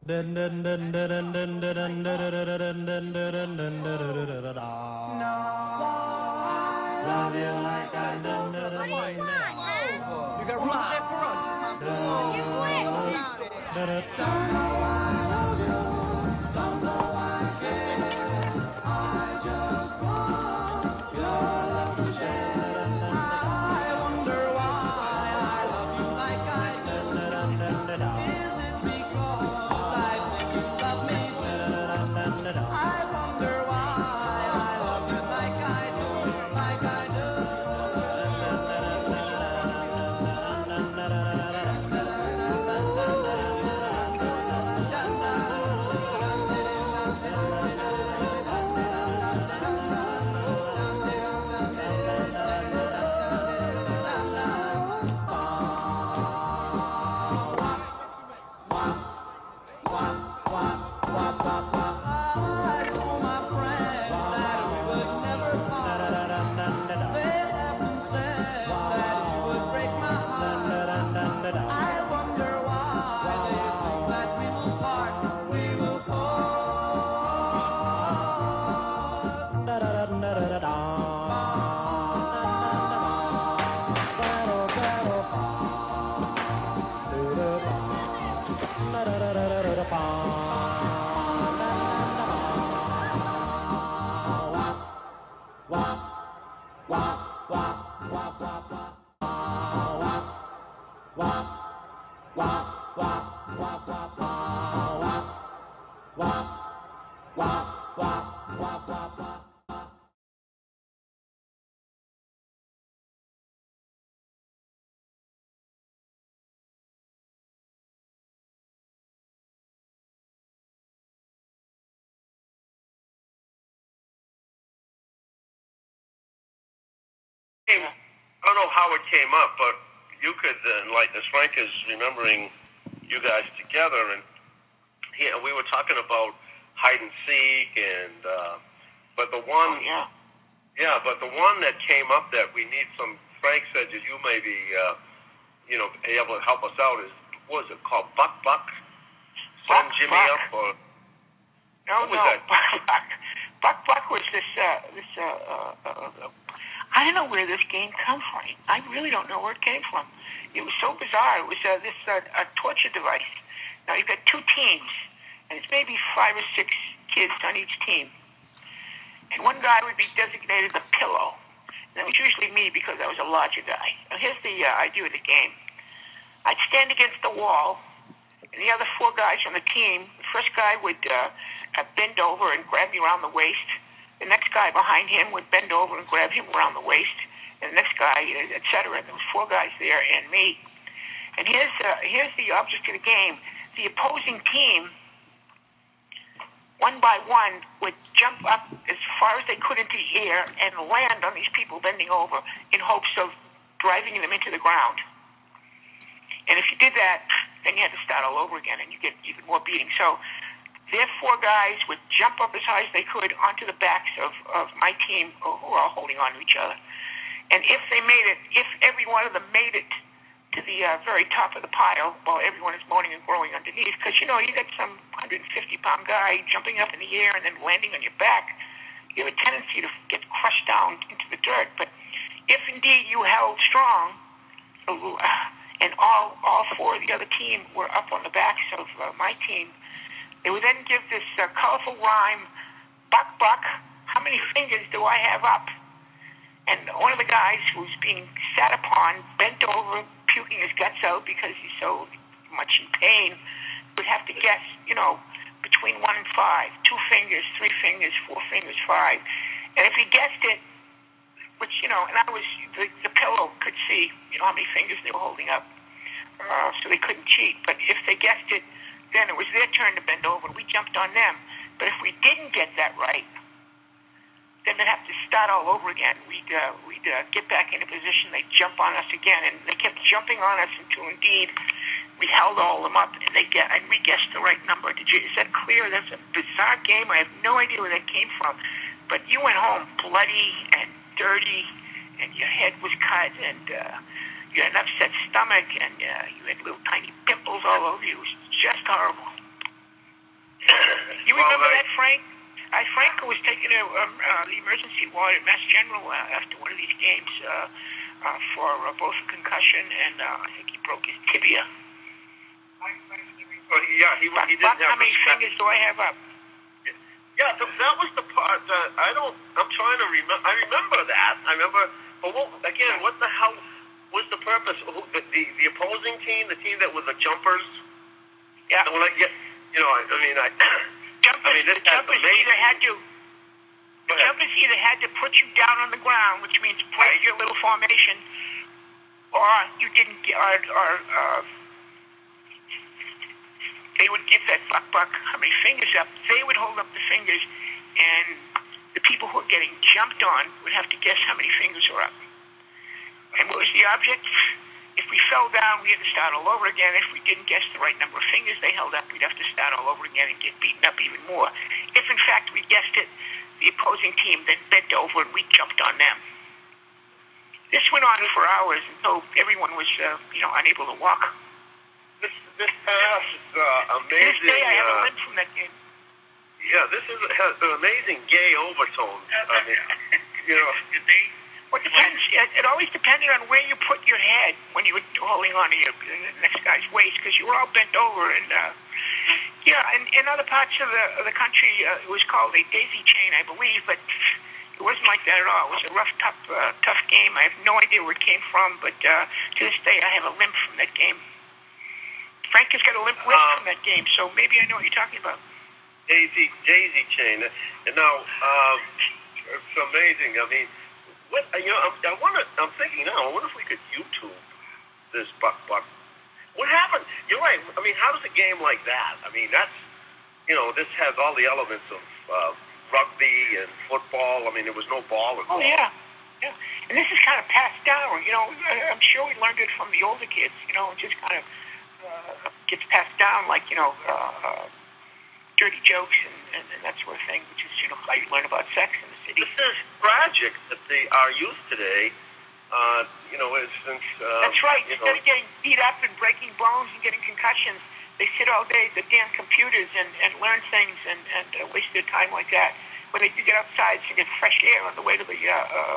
Love you like I do. What do you want, man? You got room there for us. You quit. Don't know why I love you. Don't know why I care. I just want your love to share. I wonder why I love you like I do. Is it because I think you love me too? I wonder why I love you like I do, like I do. I told my friends that we would never part. They often said that you would break my heart. I wonder why they think that we will part. We will I don't know how it came up, but you could enlighten us. Frank is remembering you guys together, and we were talking about hide and seek, and but the one, but the one that came up that we need some. Frank said that you may be, able to help us out. What was it called? Buck? Send Jimmy Buck. up, or No, what was no, that? Buck was this. I don't know where this game come from. I really don't know where it came from. It was so bizarre. It was this a torture device. Now you've got two teams, and it's maybe 5 or 6 kids on each team. And one guy would be designated the pillow. And that was usually me because I was a larger guy. Now here's the idea of the game. I'd stand against the wall, and the other 4 guys on the team, the first guy would bend over and grab me around the waist. The next guy behind him would bend over and grab him around the waist. And the next guy, etc. There was 4 guys there and me. And here's the object of the game. The opposing team, one by one, would jump up as far as they could into the air and land on these people bending over in hopes of driving them into the ground. And if you did that, then you had to start all over again, and you get even more beating. So their 4 guys would jump up as high as they could onto the backs of my team, who were all holding on to each other. And if they made it, if every one of them made it to the very top of the pile, while everyone is moaning and groaning underneath, because, you got some 150-pound guy jumping up in the air and then landing on your back, you have a tendency to get crushed down into the dirt. But if indeed you held strong, and all 4 of the other team were up on the backs of my team, they would then give this colorful rhyme, buck, how many fingers do I have up? And one of the guys who was being sat upon, bent over, puking his guts out because he's so much in pain, would have to guess, between 1 and 5, 2 fingers, 3 fingers, 4 fingers, 5. And if he guessed it, which, and I was, the pillow could see, how many fingers they were holding up, so they couldn't cheat. But if they guessed it, then it was their turn to bend over, and we jumped on them. But if we didn't get that right, then they'd have to start all over again. We'd get back into position. They'd jump on us again, and they kept jumping on us until indeed we held all of them up, and we guessed the right number. Is that clear? That's a bizarre game. I have no idea where that came from. But you went home bloody and dirty, and your head was cut, and you had an upset stomach, and you had little tiny pimples all over you. It was just horrible. You remember that, Frank? Frank was taken to the emergency ward at Mass General after one of these games for both a concussion and I think he broke his tibia. Well, yeah, he didn't have. How many fingers do I have up? Yeah, that was the part that I'm trying to remember. I remember that. But what the hell was the purpose? The opposing team, the team that was the jumpers. Yeah. The jumpers either had to put you down on the ground, which means break your little formation, or you didn't get, or they would give that buck how many fingers up. They would hold up the fingers, and the people who were getting jumped on would have to guess how many fingers were up. And what was the object? If we fell down, we had to start all over again. If we didn't guess the right number of fingers they held up, we'd have to start all over again and get beaten up even more. If, in fact, we guessed it, the opposing team then bent over and we jumped on them. This went on for hours until everyone was, unable to walk. This pass is amazing. To this day, I have a limp from that game. Yeah, this has an amazing gay overtone. I mean, Well, it depends. It always depended on where you put your head when you were holding on to the next guy's waist, because you were all bent over. And and in other parts of the country, it was called a daisy chain, I believe, but it wasn't like that at all. It was a rough, tough game. I have no idea where it came from, but to this day, I have a limp from that game. Frank has got a limp wrist from that game, so maybe I know what you're talking about. Daisy chain. And now, it's amazing. I mean, I'm thinking now. I wonder if we could YouTube this buck. What happened? You're right. I mean, how does a game like that? I mean, that's this has all the elements of rugby and football. I mean, there was no ball involved. Oh yeah. And this is kind of passed down. I'm sure we learned it from the older kids. It just kind of gets passed down like dirty jokes and that sort of thing, which is how you learn about sex in the city. This is tragic that our youth today, since that's right. Instead of getting beat up and breaking bones and getting concussions, they sit all day at the damn computers and learn things and waste their time like that. When they do get outside to get fresh air on the way to the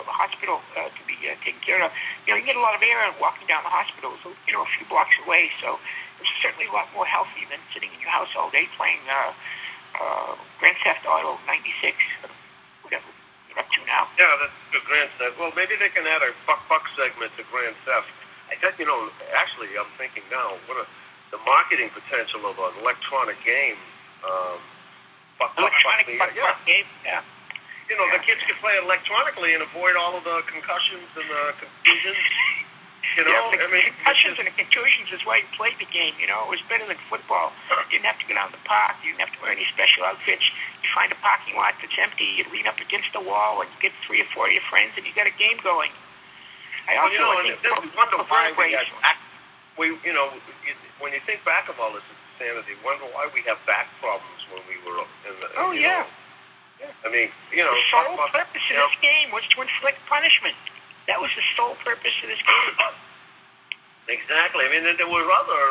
hospital to be taken care of, you can get a lot of air walking down the hospital, so a few blocks away. So it's certainly a lot more healthy than sitting in your house all day playing Grand Theft Auto 96, whatever you're up to now. Yeah, that's the Grand Theft. Well, maybe they can add a buck segment to Grand Theft. I think actually, I'm thinking now, what the marketing potential of an electronic game. Electronic game, yeah. The kids can play electronically and avoid all of the concussions and the confusions. Concussions and the contusions is why you played the game. It was better than football. You didn't have to go down the park. You didn't have to wear any special outfits. You find a parking lot that's empty. You lean up against the wall and you get 3 or 4 of your friends and you got a game going. I also wonder why we had when you think back of all this insanity, wonder why we have back problems when we were in the. Oh yeah. I mean, the sole purpose of this game was to inflict punishment. That was the sole purpose of this game. Exactly. I mean, there were other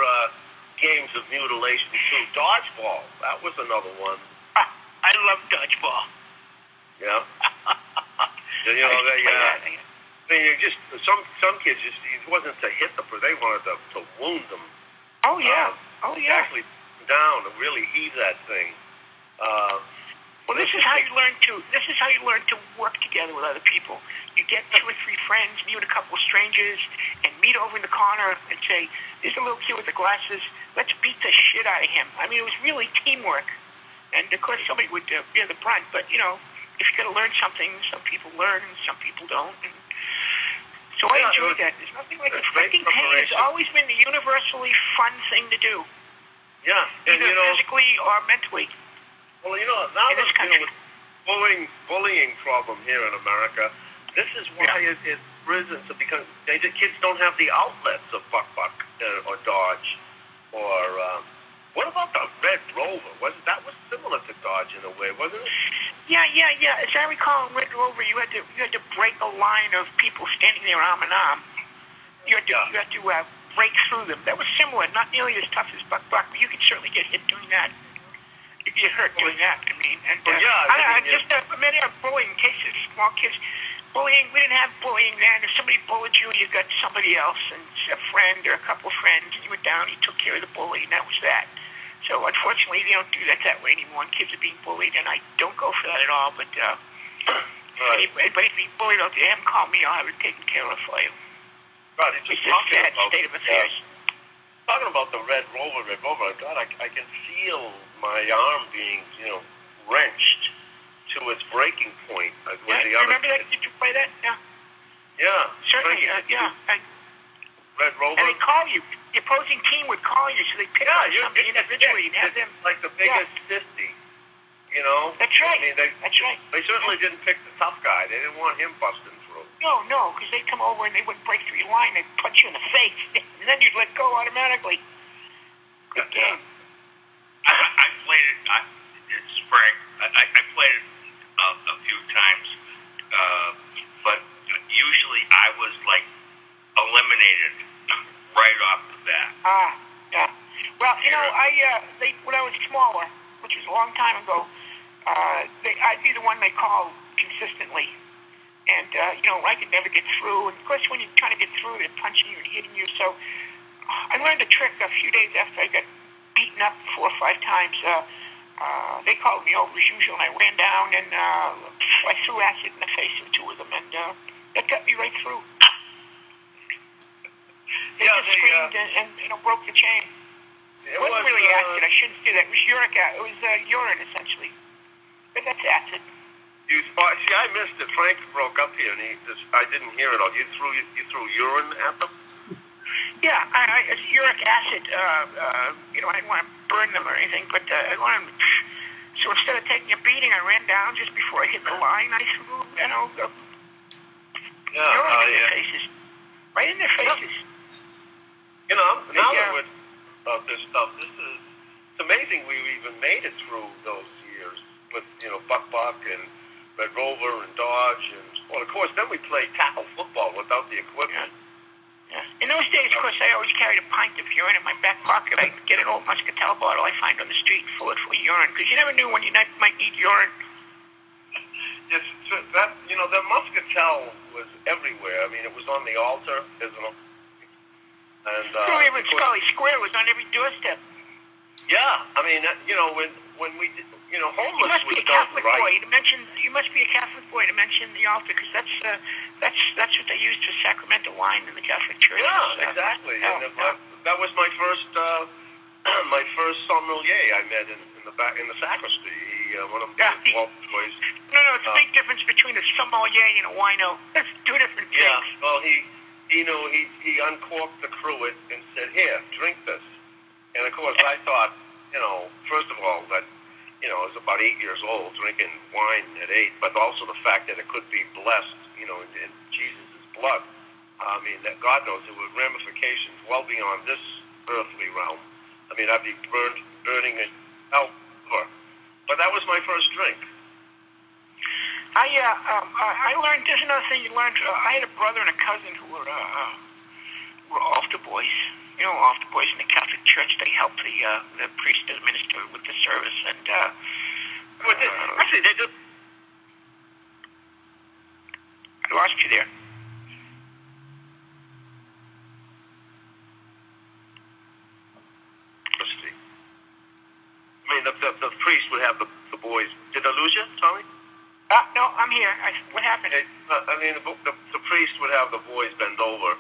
games of mutilation too. Dodgeball. That was another one. I love dodgeball. Yeah. Some kids it wasn't to hit the person; they wanted to wound them. Oh yeah. Actually, down to really heave that thing. Well, this is how you learn to work together with other people. You get 2 or 3 friends, meet with a couple of strangers, and meet over in the corner and say, "There's a little kid with the glasses. Let's beat the shit out of him." I mean, it was really teamwork, and of course, somebody would bear the brunt. But if you're going to learn something, some people learn and some people don't. And so I enjoyed that. There's nothing like inflicting pain. Has always been the universally fun thing to do. Yeah, and either physically or mentally. Well, now that with bullying problem here in America, this is why it's risen to because the kids don't have the outlets of buck or dodge or what about the Red Rover? Was similar to Dodge in a way, wasn't it? Yeah. As I recall, in Red Rover, you had to break a line of people standing there arm in arm. You had to break through them. That was similar, not nearly as tough as buck, but you could certainly get hit doing that. You you get hurt doing that. I mean, and Well, yeah, just many are bullying cases, small kids. Bullying, we didn't have bullying then. If somebody bullied you, you got somebody else, and a friend or a couple of friends, and you went down, you took care of the bully, and that was that. So unfortunately, they don't do that way anymore. And kids are being bullied, and I don't go for that at all. But anybody's being bullied out there, have them call me. I'll have it taken care of for you. Right, It's just a sad state of affairs. Talking about the Red Rover, God, I can feel my arm being, wrenched to its breaking point. Remember that? Did you play that? Yeah. Yeah. Certainly, Red Rover. And they call you. The opposing team would call you, so they pick on somebody individually and have them. Like the biggest sissy, That's right. I mean, That's right. They certainly didn't pick the tough guy. They didn't want him busting through. No, because they'd come over and they wouldn't break through your line. They'd punch you in the face, and then you'd let go automatically. Good game. I played it. It's Frank. I played it a few times, but usually I was like eliminated right off the bat. Yeah. Well, when I was smaller, which was a long time ago, I'd be the one they called consistently. And, I could never get through. And, of course, when you're trying to get through, they're punching you and hitting you. So I learned a trick a few days after I got beaten up 4 or 5 times. They called me over as usual, and I ran down, and I threw acid in the face of 2 of them, and that got me right through. They just screamed and broke the chain. It wasn't really acid. I shouldn't say that. It was uric acid. It was urine, essentially. But that's acid. See, I missed it. Frank broke up here, and I didn't hear it all. You threw urine at them? Yeah, it's uric acid. I didn't want to burn them or anything, but I wanted them. So instead of taking a beating, I ran down just before I hit the line. I threw, urine in their faces. Right in their faces. Now that we're about this stuff, it's amazing we even made it through those years with, Buck and Red Rover and Dodge, and, well, of course, then we played tackle football without the equipment. Yeah. In those days, of course, I always carried a pint of urine in my back pocket. I'd get an old muscatel bottle I find on the street and fill it full of urine, because you never knew when you might need urine. Yes, the muscatel was everywhere. I mean, it was on the altar, isn't it? And Even Scully Square was on every doorstep. Yeah, I mean, when we did, homeless you must be was a Catholic right. boy to mention. You must be a Catholic boy to mention the altar, because that's what they used for sacramental wine in the Catholic Church. Yeah, exactly. And that was my first sommelier I met in the sacristy. One of them Walt's boys. No, it's a big difference between a sommelier and a wino. That's 2 different things. Yeah, well, he uncorked the cruet and said, "Here, drink this." And of course, I thought, first of all, that I was about 8 years old drinking wine at 8, but also the fact that it could be blessed, in Jesus' blood. I mean, that God knows there were ramifications well beyond this earthly realm. I mean, I'd be burning in hell. But that was my first drink. I learned. There's another thing you learned. I had a brother and a cousin who were altar boys. Altar boys in the Catholic Church. They helped the priest administer with the service, and actually they did. I lost you there. I mean, the priest would have the boys. Did I lose you, Tommy? No, I'm here. What happened? I mean, the priest would have the boys bend over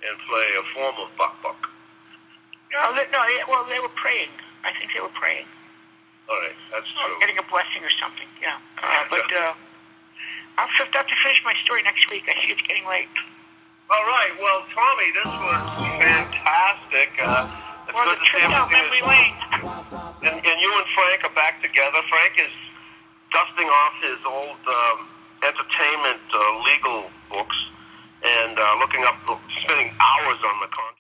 and play a form of buck. No, they were praying. I think they were praying. All right, that's true. Getting a blessing or something, yeah. I'll have to finish my story next week. I see it's getting late. All right, well, Tommy, this was fantastic. It's good to see trip down memory lane. And you and Frank are back together. Frank is dusting off his old entertainment legal books and spending hours on the contract.